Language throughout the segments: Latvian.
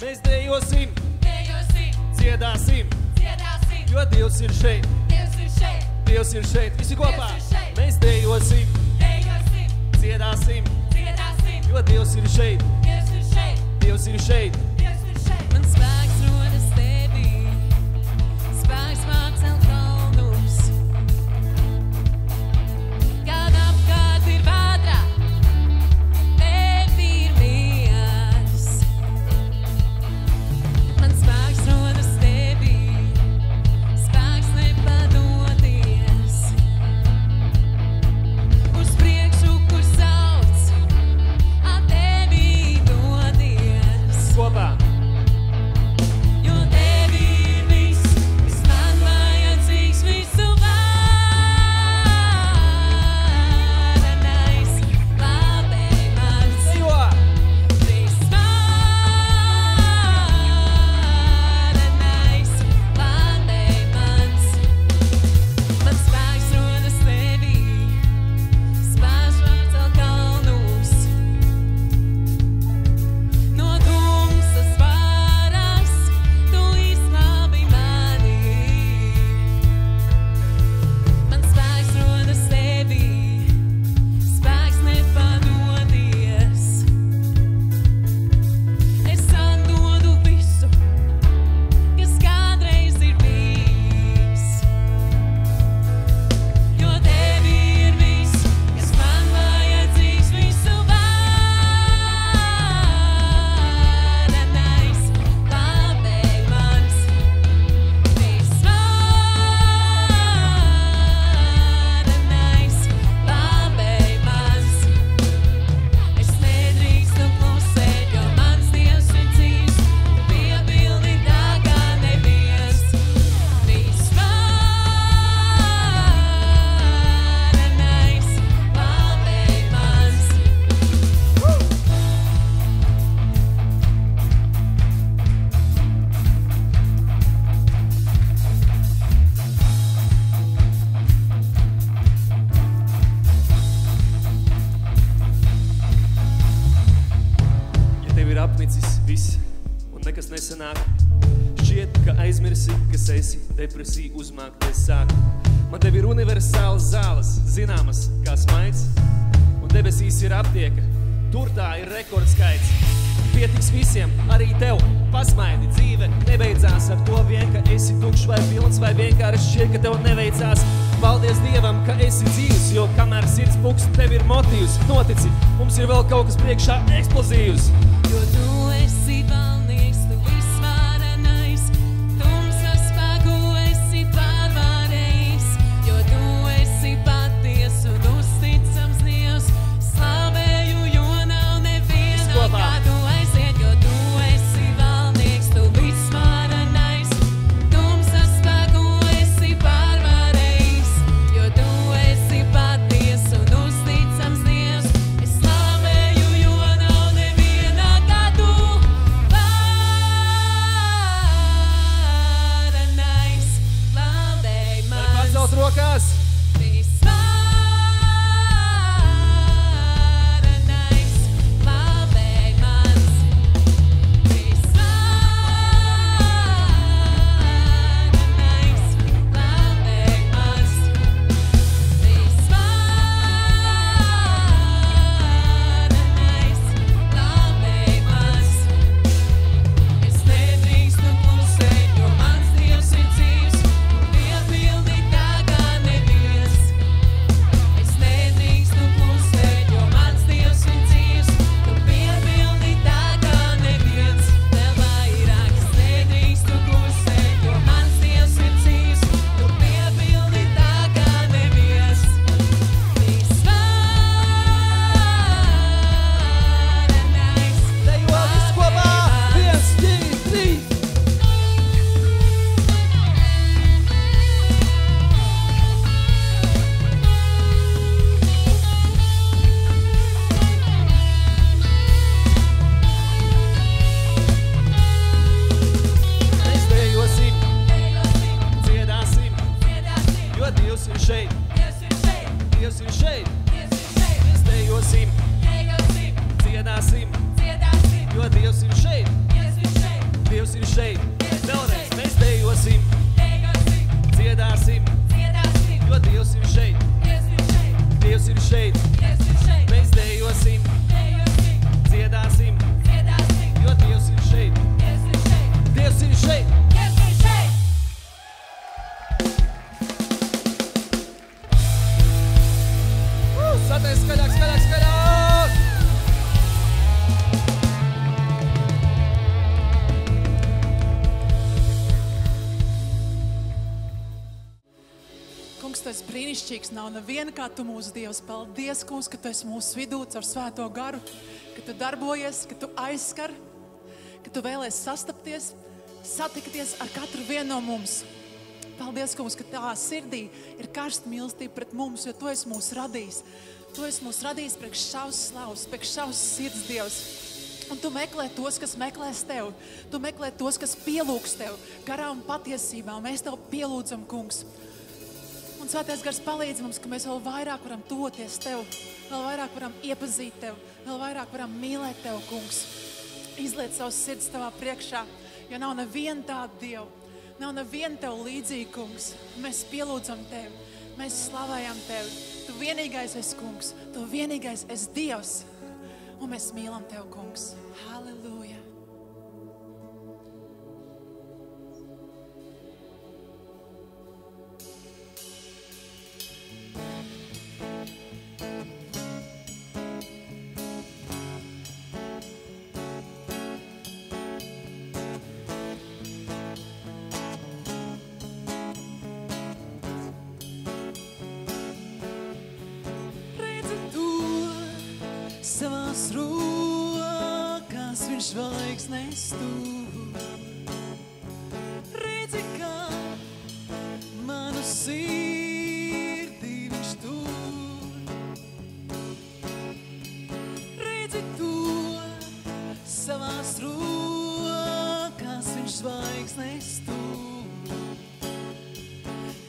Mēs dejosim, dziedāsim, jo Dievs ir šeit. Dievs ir šeit, visi kopā. Mēs dejosim, dziedāsim, jo Dievs ir šeit. Dievs ir šeit. Man spēks rodas tevī, spēks vāk celt kalnus. Kad apkārt ir vētra, tevī ir miers. Man spēks rodas tevī, spēks nepadoties. Uz priekšu, kur sauc, tevī doties. Kopā. Jo tevī ir viss, kas man vajadzīgs, visu varenais, glābēj mans. Viss varenais, glābēj mans. Man spēks rodas tevī, spēks var celt kalnus. No tumsas varas tu izglābi mani. Man spēks rodas tevī, spēks nepadoties. Es atdodu visu, kas kādreiz ir bijis. Jo tevī ir viss, kas man vajadzīgs, visu varenais, glābēj mans. Viss varenais, glābēj mans. Es nedrīkstu klusēt, jo mans Dievs ir dzīvs, tu piebildi tā kā neviens. Viss varenais, glābēj mans. Ja tev ir apnicis viss un nekas nesanāk, šķiet, ka aizmirsi, kas esi, depresija uzmākties sāk. Man tev ir universāls zāles, zināmas kā smaids, un debesīs ir aptieka, tur tā ir rekordskaits. Pietiks visiem, arī tev, pasmaidi, dzīve nebeidzās ar to vien, ka esi tukšs vai pilns, vai vienkārši šķiet, ka tev neveicās. Paldies Dievam, ka esi dzīvs, jo kamēr sirds pukst, tev ir motīvs. Notici, mums ir vēl kaut kas priekšā eksplozīvs. Jo tu esi valnieks, tu visvarenais, tumsas spēku esi pārvarējis. Jo tu esi paties un uzticams Dievs, slavēju, jo nav neviena Kopā. kā tu aiziet. Jo tu esi valnieks, tu visvarenais, tumsas spēku esi pārvarējis. Jo tu esi paties un uzticams Dievs, es slavēju, jo nav neviena kā tu. šeit, vēlreiz mēs dejosim, dziedāsim, jo Dievs ir šeit, Dievs ir šeit, mēs dejosim, dziedāsim, jo Dievs ir šeit, Dievs ir šeit. Satais skaļāk, skaļāk, skaļāk! Kungs, tu esi brīnišķīgs, nav neviena kā tu mūsu Dievs. Paldies, Kungs, ka tu esi mūsu vidū caur svēto garu, ka tu darbojies, ka tu aizskar, ka tu vēlies sastapties, satikties ar katru vienu no mums. Paldies, Kungs, ka tavā sirdī ir karsta mīlestība pret mums, jo tu esi mūs radījis. Tu esi mūs radījis priekš savas slavas, priekš savas sirds Dievs. Un tu meklē tos, kas meklēs tev. Tu meklē tos, kas pielūgs tev garā un patiesībā. Mēs tev pielūdzam, Kungs. Un Svētais Gars palīdz mums, ka mēs vēl vairāk varam toties tev, vēl vairāk varam iepazīt tev, vēl vairāk varam mīlēt tev, Kungs. Izliet savus sirds tavā priekšā, jo nav neviena tāda Dieva. Nav neviena tev līdzīga, Kungs. Mēs pielūdzam tevi, mēs slavējam tevi. Tu vienīgais esi, Kungs, tu vienīgais esi Dievs, un mēs mīlam tev, Kungs. Halleluja! Savās rokās viņš zvaigznes tur. Redzi, kā manu sirdī viņš tur. Redzi to, savās rokās viņš zvaigznes tur.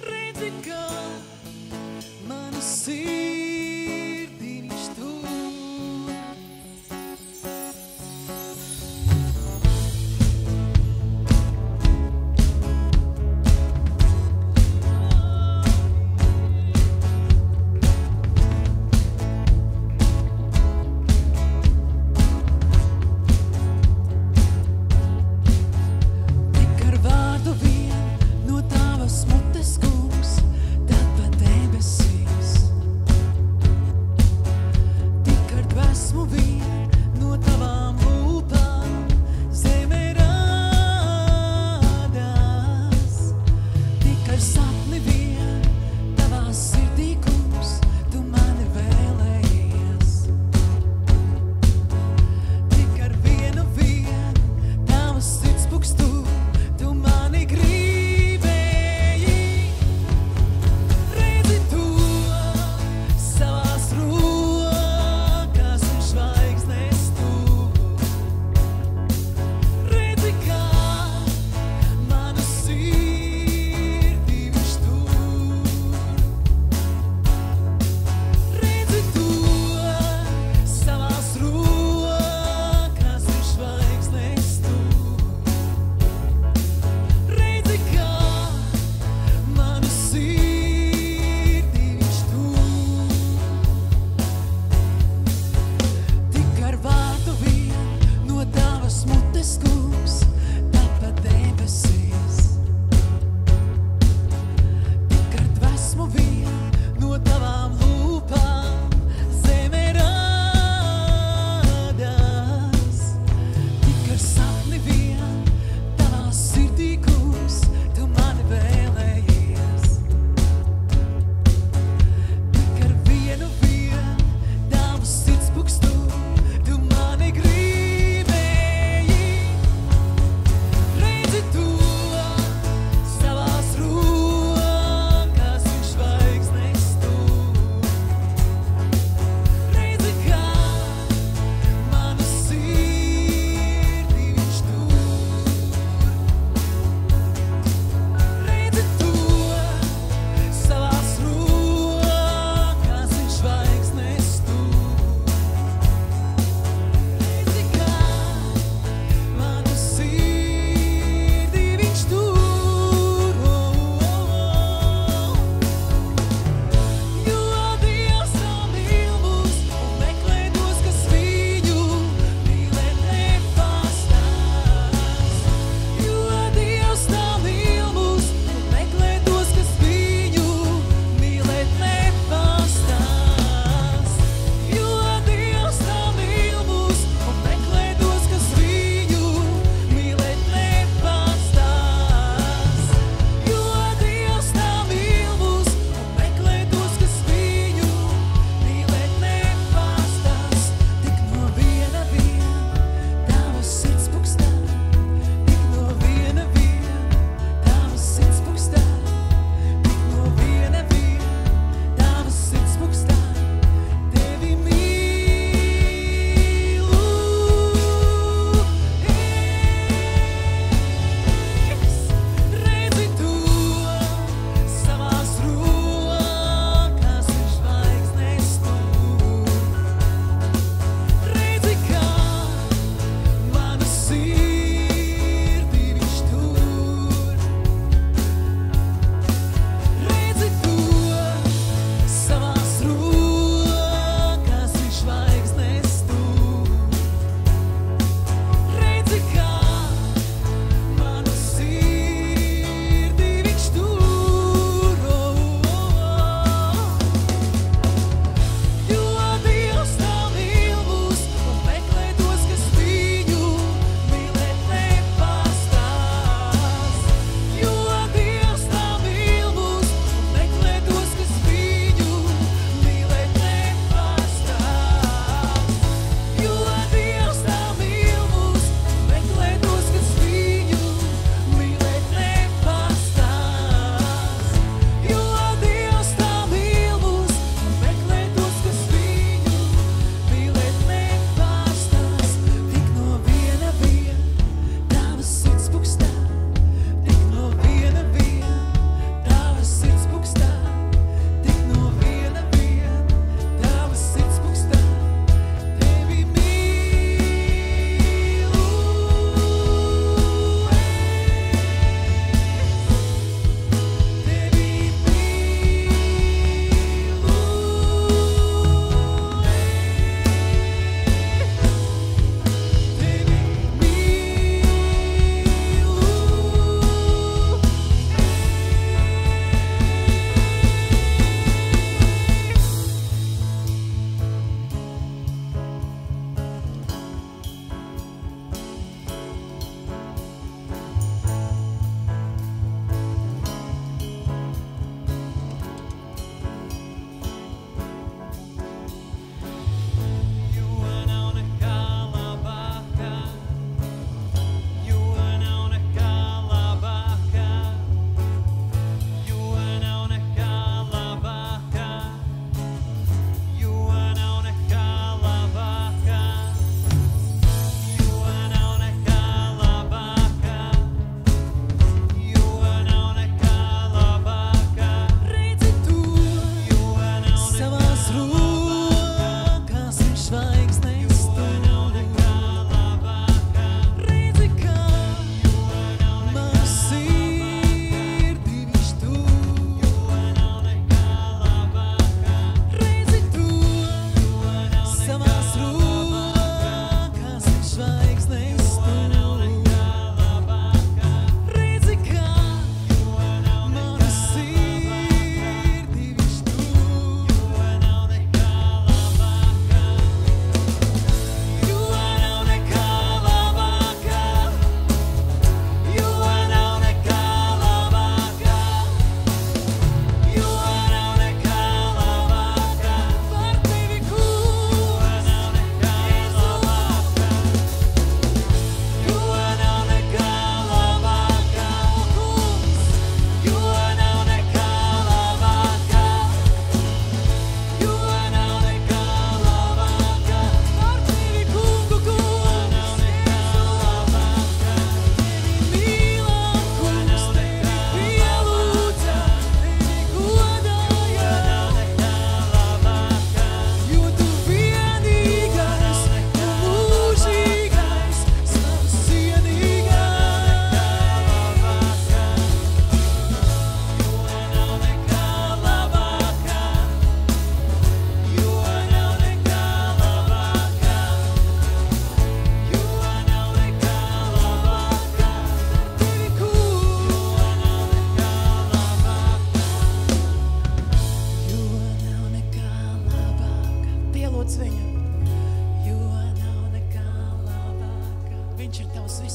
Redzi, kā manu sirdī viņš tur. Tik ar vārdu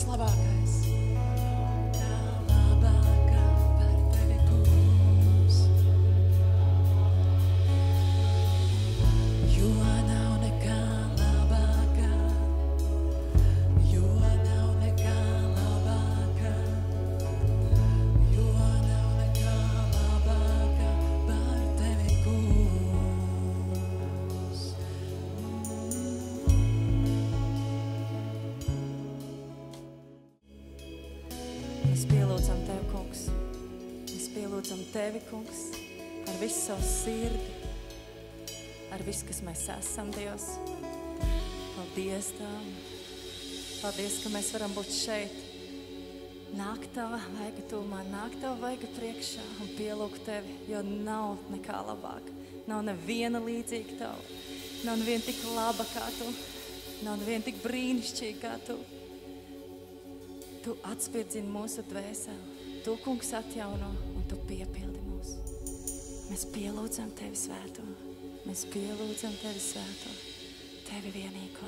labākais. Nekā labākā par tevi, kungs. Jo nav nekā labākā, jo nav nekā labākā, jo nav nekā labākā par tevi, kungs. Mēs pielūdzam Tevi, kungs. Mēs pielūdzam Tevi, kungs, ar visu savu sirdi, ar visu, kas mēs esam, Dievs. Paldies Tev. Paldies, ka mēs varam būt šeit. Nākt Tava vaiga tūmā, nākt Tava vaiga priekšā un pielūgt Tevi, jo nav nekā labāka. Nav neviena līdzīga Tev. Nav neviena tik laba kā Tu. Nav neviena tik brīnišķīga kā Tu. Tu atspirdzini mūsu dvēseli. Tu, kungs, atjauno un Tu piepildi mūs. Mēs pielūdzam Tevi svēto. Mēs pielūdzam Tevi svēto. Tevi vienīgo.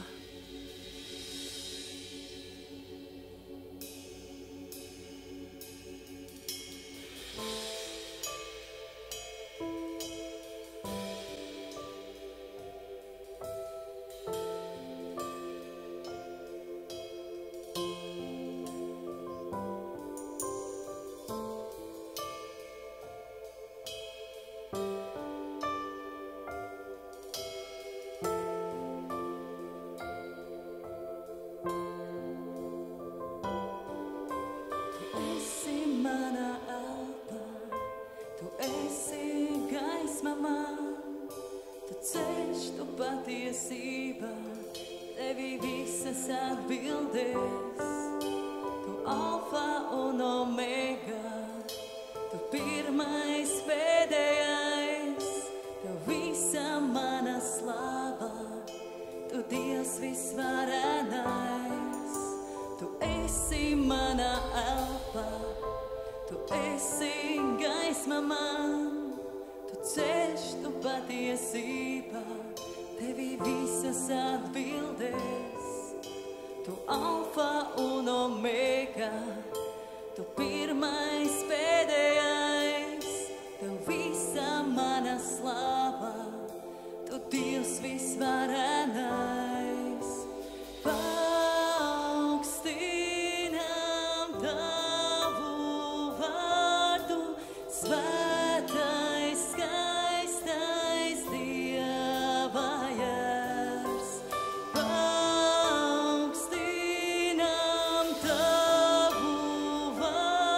Patiesība, Tevi visas atbildēs. Tu alfa un omega, Tu pirmais, pēdējais, Tev visa mana slava, Tu Dievs visvarenais. Tu esi mana elpa, Tu esi gaisma man, Tu ceļš, Tu patiesība, Tevi visas atbildēs. Tu alfa un omega, Tu pirmais, pēdējais, Tev visa mana slava, Tu Dievs visvarenais. Paaugstinām Tavu vārdu, svētais, skaistais Dieva jērs. Paaugstinām Tavu vārdu,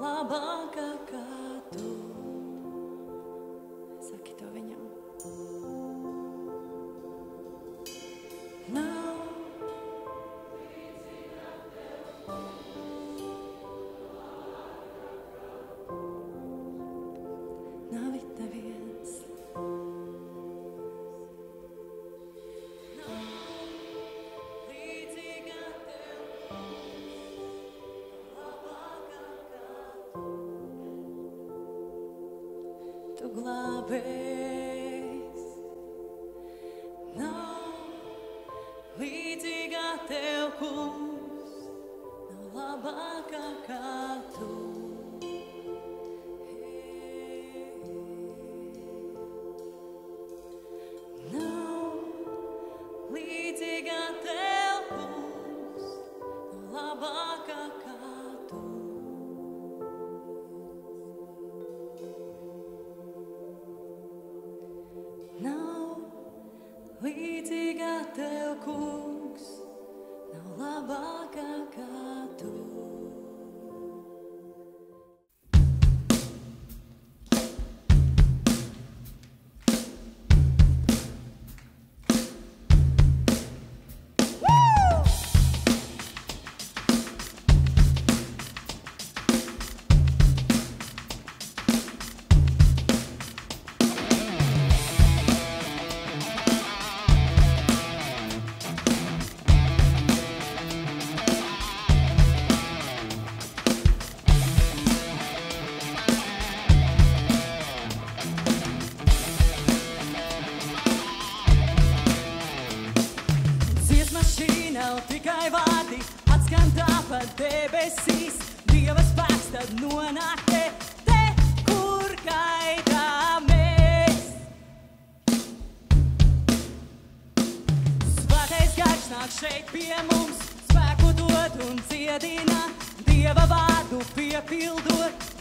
labākā kā tu. Saki to viņam. Nav Nav it neviens. līdzīgā tev, labākā kā tu glābēs. Nav līdzīgā tev, kungs, nav labākā kā tu. Nav līdzīgā tev, kungs, nav labākā kā tu. Nav līdzīgā tev, kungs, nav labākā kā tu. Dziesma šī nav tikai vārdi, atskan tāpat debesīs. Dieva spēks tad nonāk te, kur gaidāmies. Svētais gars nāk šeit pie mums, spēku dod un dziedina, Dieva vārdu piepildot.